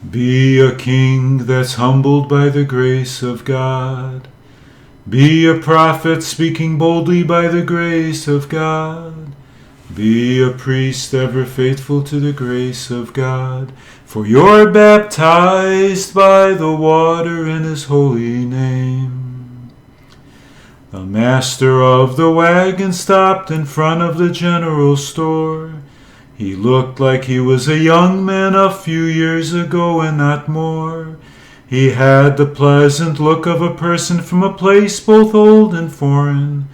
Be a king that's humbled by the grace of God. Be a prophet speaking boldly by the grace of God. Be a priest ever faithful to the grace of God. For you're baptized by the water in his holy name. The master of the wagon stopped in front of the general store. He looked like he was a young man a few years ago and not more. He had the pleasant look of a person from a place both old and foreign.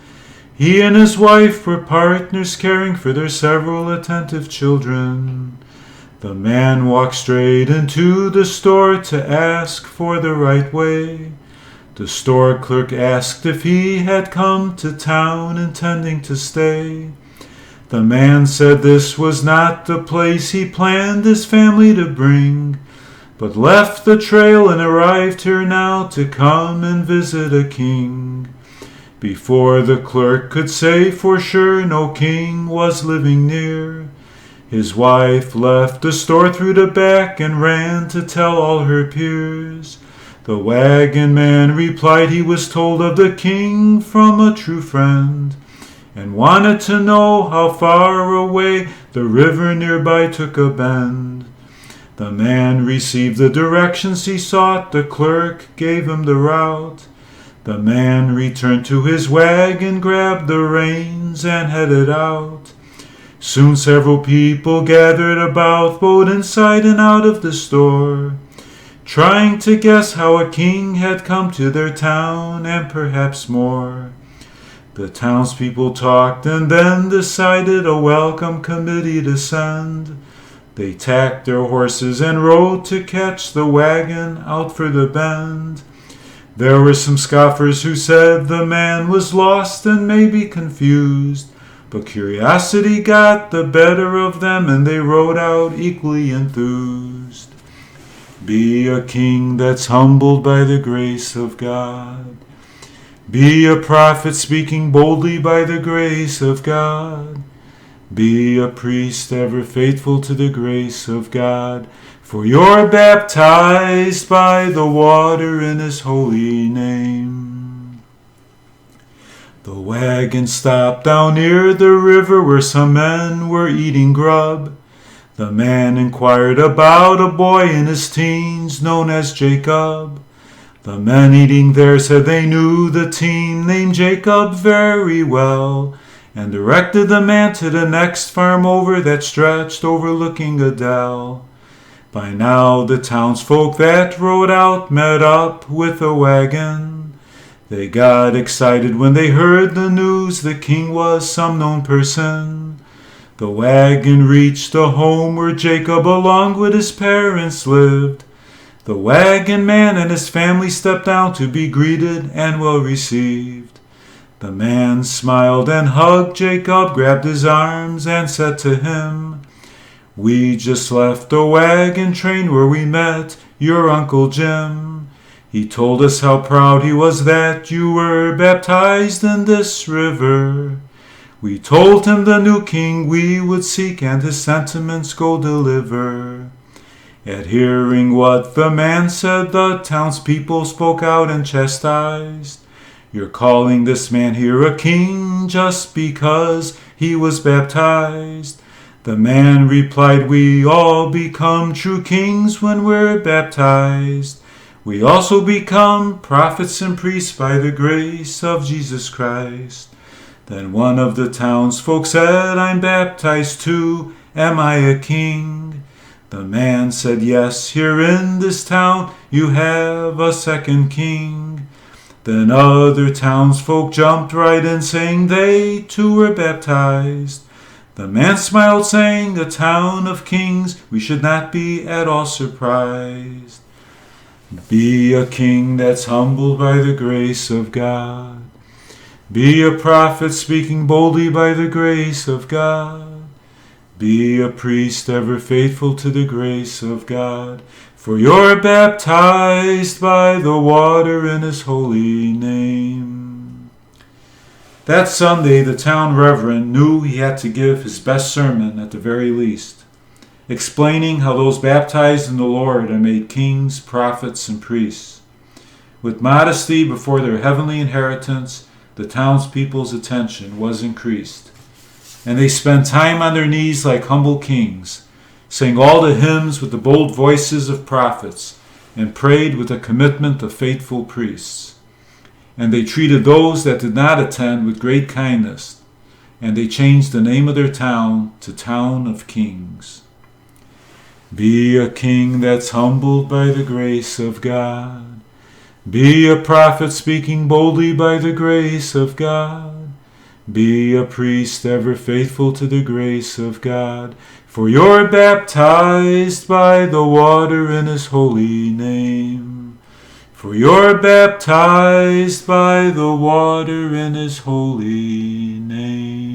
He and his wife were partners caring for their several attentive children. The man walked straight into the store to ask for the right way. The store clerk asked if he had come to town intending to stay. The man said this was not the place he planned his family to bring, but left the trail and arrived here now to come and visit a king. Before the clerk could say for sure no king was living near, his wife left the store through the back and ran to tell all her peers. The wagon man replied he was told of the king from a true friend, and wanted to know how far away the river nearby took a bend. The man received the directions he sought, the clerk gave him the route. The man returned to his wagon, grabbed the reins, and headed out. Soon several people gathered about, both inside and out of the store, trying to guess how a king had come to their town, and perhaps more. The townspeople talked and then decided a welcome committee to send. They tacked their horses and rode to catch the wagon out for the bend. There were some scoffers who said the man was lost and maybe confused, but curiosity got the better of them and they rode out equally enthused. Be a king that's humbled by the grace of God. Be a prophet speaking boldly by the grace of God. Be a priest ever faithful to the grace of God. For you're baptized by the water in his holy name. The wagon stopped down near the river where some men were eating grub. The man inquired about a boy in his teens known as Jacob. The men eating there said they knew the teen named Jacob very well, and directed the man to the next farm over that stretched overlooking a dell. By now the townsfolk that rode out met up with a wagon. They got excited when they heard the news the king was some known person. The wagon reached the home where Jacob along with his parents lived. The wagon man and his family stepped down to be greeted and well received. The man smiled and hugged Jacob, grabbed his arms and said to him, "We just left the wagon train where we met your Uncle Jim. He told us how proud he was that you were baptized in this river. We told him the new king we would seek and his sentiments go deliver." At hearing what the man said, the townspeople spoke out and chastised. "You're calling this man here a king just because he was baptized." The man replied, "We all become true kings when we're baptized. We also become prophets and priests by the grace of Jesus Christ." Then one of the townsfolk said, "I'm baptized too. Am I a king?" The man said, "Yes, here in this town you have a second king." Then other townsfolk jumped right in, saying they too were baptized. The man smiled, saying, "A town of kings, we should not be at all surprised." Be a king that's humbled by the grace of God. Be a prophet speaking boldly by the grace of God. Be a priest ever faithful to the grace of God. For you're baptized by the water in his holy name. That Sunday, the town reverend knew he had to give his best sermon at the very least. explaining how those baptized in the Lord are made kings, prophets, and priests. With modesty before their heavenly inheritance, the townspeople's attention was increased. And they spent time on their knees like humble kings, sang all the hymns with the bold voices of prophets, and prayed with the commitment of faithful priests. And they treated those that did not attend with great kindness, and they changed the name of their town to Town of Kings. Be a king that's humbled by the grace of God. Be a prophet speaking boldly by the grace of God. Be a priest ever faithful to the grace of God. For you're baptized by the water in his holy name. For you're baptized by the water in his holy name.